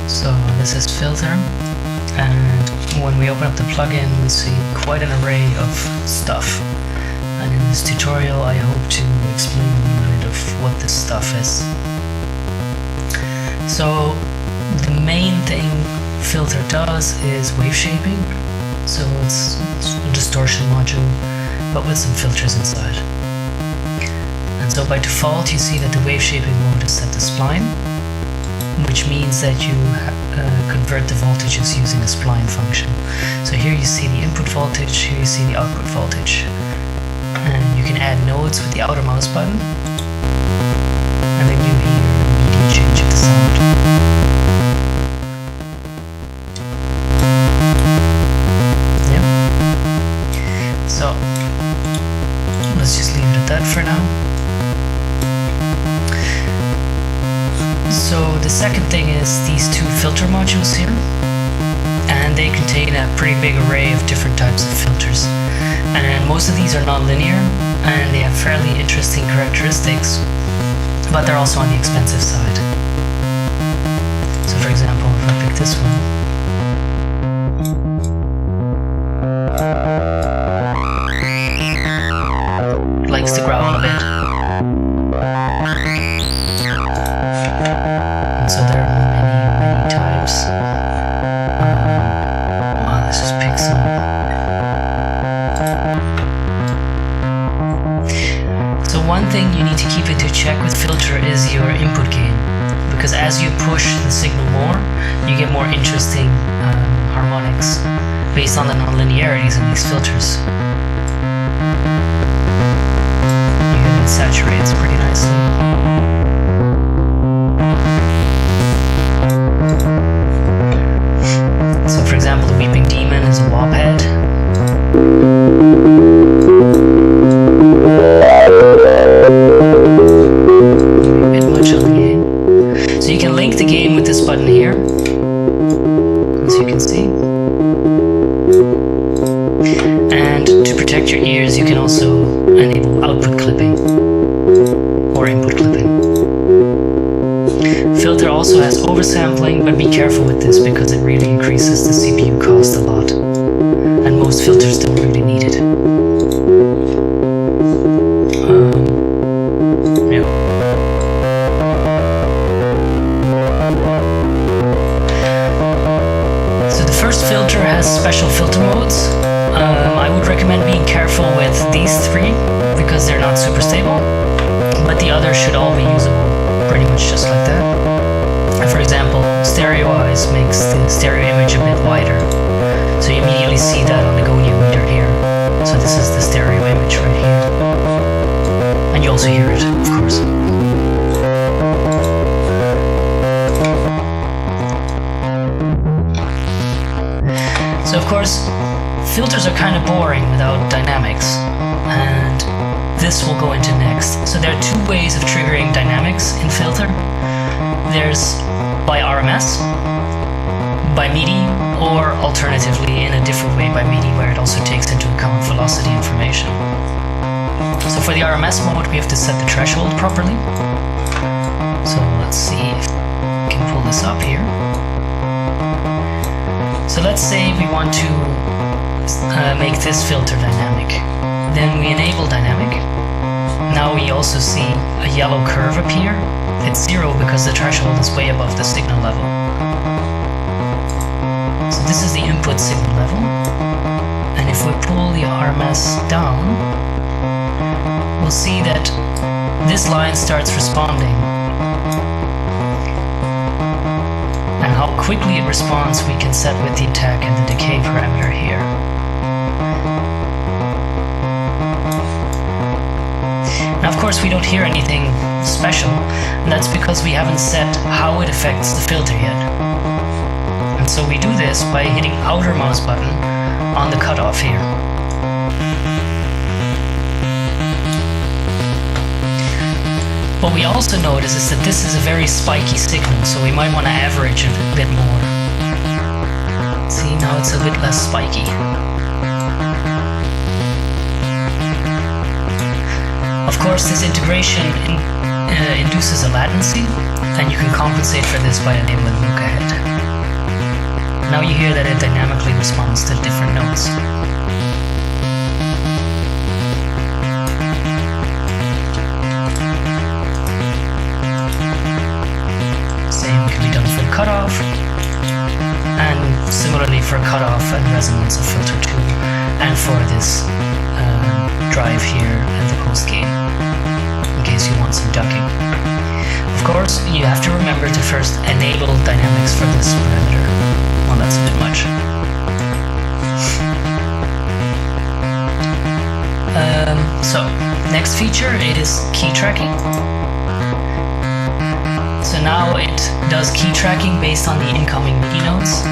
So this is Filther, and when we open up the plugin we see quite an array of stuff, and in this tutorial I hope to explain a little bit of what this stuff is. So the main thing Filther does is wave shaping, so it's a distortion module but with some filters inside. And so by default you see that the wave shaping mode is set to spline, which means that you convert the voltages using a spline function. So here you see the input voltage, here you see the output voltage. And you can add nodes with the outer mouse button. And then you hear an immediate change of the sound. Yep. So, let's just leave it at that for now. So the second thing is these two filter modules here, and they contain a pretty big array of different types of filters, and most of these are non-linear and they have fairly interesting characteristics, but they're also on the expensive side. So for example, if I pick this one, it likes to growl a bit. So there are many types. Let's just pick some. So one thing you need to keep into check with Filter is your input gain, because as you push the signal more, you get more interesting harmonics based on the non-linearities in these filters. You can it saturates pretty nicely. So for example, the Weeping Demon is a wop head. A bit much on the gain. So you can link the gain with this button here, as you can see. And to protect your ears, you can also enable output clipping or input clipping. Filter also has oversampling, but be careful with this because it really increases the CPU cost a lot, and most filters don't really need it. Yeah. So the first filter has special filter modes. I would recommend being careful with these three because they're not super stable, but the others should all be usable pretty much just like that. For example, Stereoize makes the stereo image a bit wider, so you immediately see that on the Gonio meter here. So this is the stereo image right here, and you also hear it, of course. So of course, filters are kind of boring without dynamics, and this will go into next. So there are two ways of triggering dynamics in Filter. There's by RMS, by MIDI, or alternatively in a different way by MIDI, where it also takes into account velocity information. So for the RMS mode we have to set the threshold properly. So let's see if we can pull this up here. So let's say we want to make this filter dynamic. Then we enable dynamic. Now we also see a yellow curve appear. It's 0 because the threshold is way above the signal level. So this is the input signal level. And if we pull the RMS down, we'll see that this line starts responding. And how quickly it responds we can set with the attack and the decay parameter here. Now of course we don't hear anything special, and that's because we haven't set how it affects the filter yet. And so we do this by hitting outer mouse button on the cutoff here. What we also notice is that this is a very spiky signal, so we might want to average it a bit more. See, now it's a bit less spiky. Of course, this integration induces a latency, and you can compensate for this by enabling look ahead. Now you hear that it dynamically responds to different notes. Same can be done for the cutoff, and similarly for cutoff and resonance of filter 2, and for this drive here and the post gain, in case you want some ducking. Of course, you have to remember to first enable dynamics for this parameter. Well, that's a bit much. So, next feature is key tracking. So now it does key tracking based on the incoming MIDI notes.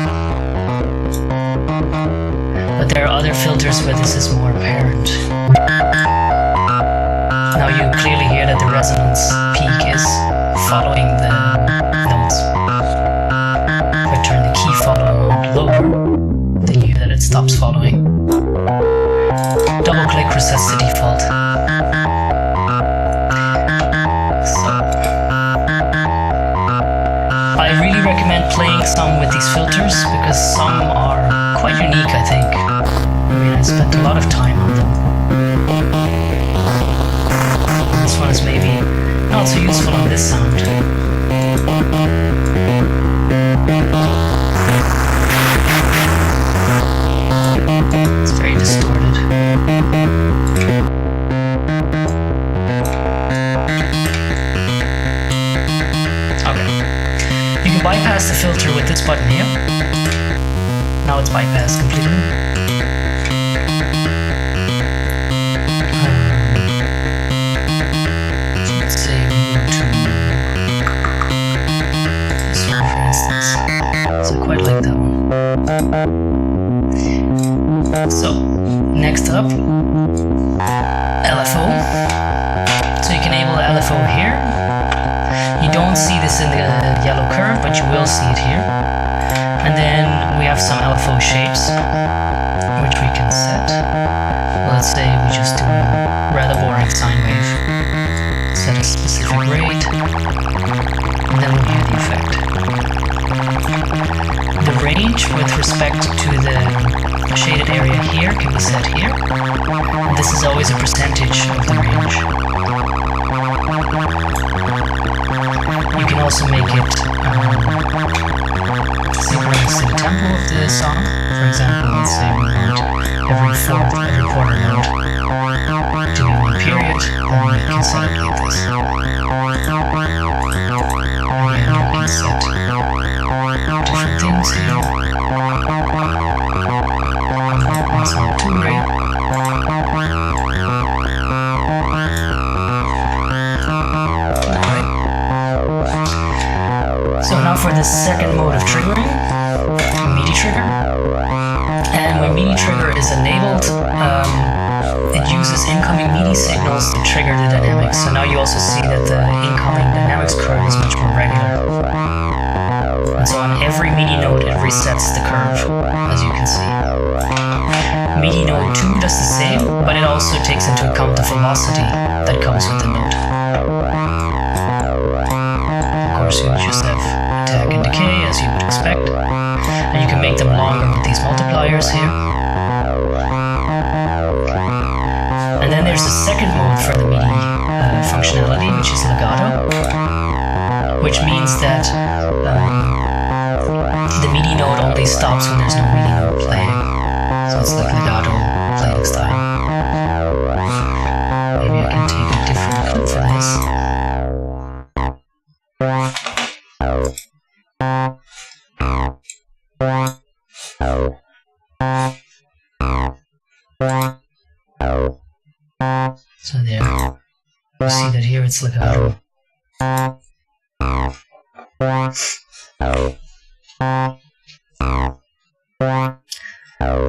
But there are other filters where this is more apparent. Now you clearly hear that the resonance peak is following the notes. If I turn the key follow mode lower, then you hear that it stops following. Double click resets to default. So, I really recommend playing some with these filters because some are quite unique, I think. I mean, I spent a lot of time on them. This one is maybe not so useful on this sound. It's very distorted. Okay. You can bypass the filter with this button here. Now it's bypassed completely. Let's say we go to this one, for instance. So I quite like that one. So, next up, LFO. So you can enable LFO here. You don't see this in the yellow curve, but you will see it here. And then we have some LFO shapes, which we can set. Let's say we just do a rather boring sine wave. Set a specific rate, and then we'll hear the effect. The range with respect to the shaded area here can be set here. And this is always a percentage of the range. You can also make it synchronous to the tempo of the song. For example, let's say we want every quarter note to be one period, then we can set it like this. And we can set different things here. That's not too great. So now for the second mode of triggering, MIDI trigger. And when MIDI trigger is enabled, it uses incoming MIDI signals to trigger the dynamics. So now you also see that the incoming dynamics curve is much more regular. And so on every MIDI note, it resets the curve, as you can see. MIDI node 2 does the same, but it also takes into account the velocity that comes with the note. Of course, you just have attack and decay, as you would expect. And you can make them longer with these multipliers here. And then there's a second mode for the MIDI functionality, which is legato, which means that the MIDI node only stops when there's no MIDI node playing. So it's like legato playing style. Maybe I can take a different cut for this. So there, you see that here it's legato.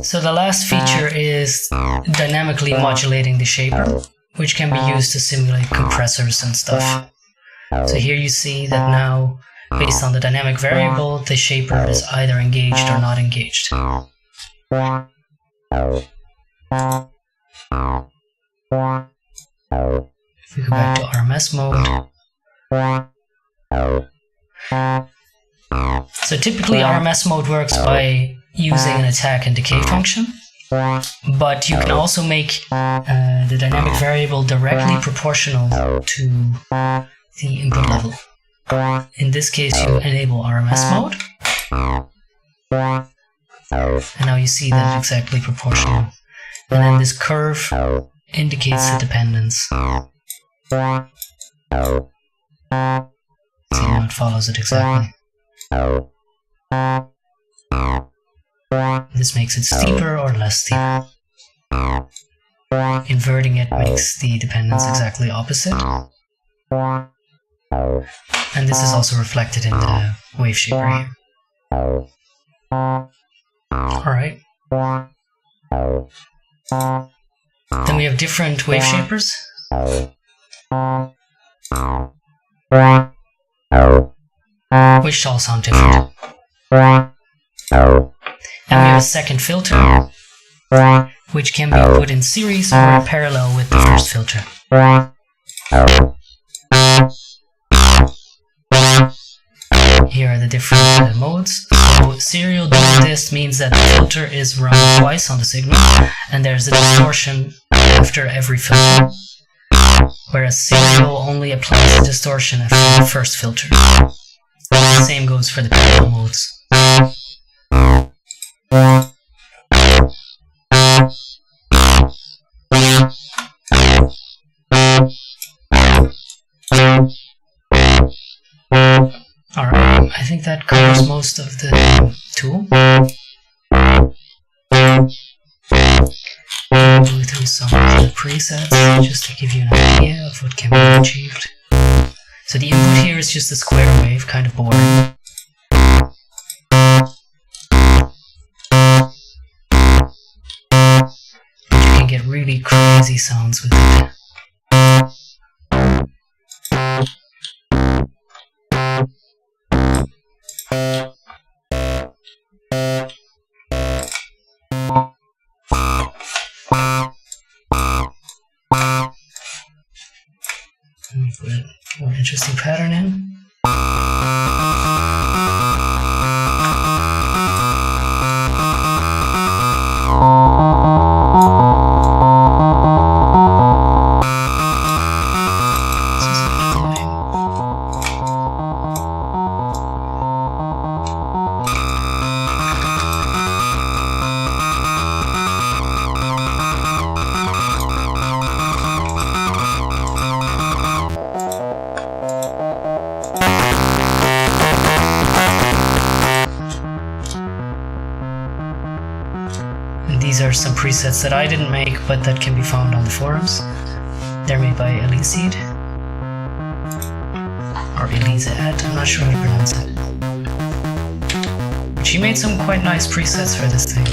So the last feature is dynamically modulating the shaper, which can be used to simulate compressors and stuff. So here you see that now, based on the dynamic variable, the shaper is either engaged or not engaged. If we go back to RMS mode, So typically RMS mode works by using an attack and decay function, but you can also make the dynamic variable directly proportional to the input level. In this case, you enable RMS mode, and now you see that it's exactly proportional. And then this curve indicates the dependence. See, now it follows it exactly. This makes it steeper or less steep. Inverting it makes the dependence exactly opposite. And this is also reflected in the wave shaper here. Alright. Then we have different wave shapers. Which all sound different. And we have a second filter, which can be put in series or in parallel with the first filter. Here are the different modes. So serial doing this means that the filter is run twice on the signal, and there's a distortion after every filter. Whereas serial only applies the distortion after the first filter. The same goes for the parallel modes. Alright, I think that covers most of the tool. I'll go through some of the presets just to give you an idea of what can be achieved. So the input here is just a square wave, kind of boring. But you can get really crazy sounds with it. Put a more interesting pattern in. These are some presets that I didn't make, but that can be found on the forums. They're made by Eliseed. Or Eliseed, I'm not sure how to pronounce it. But she made some quite nice presets for this thing.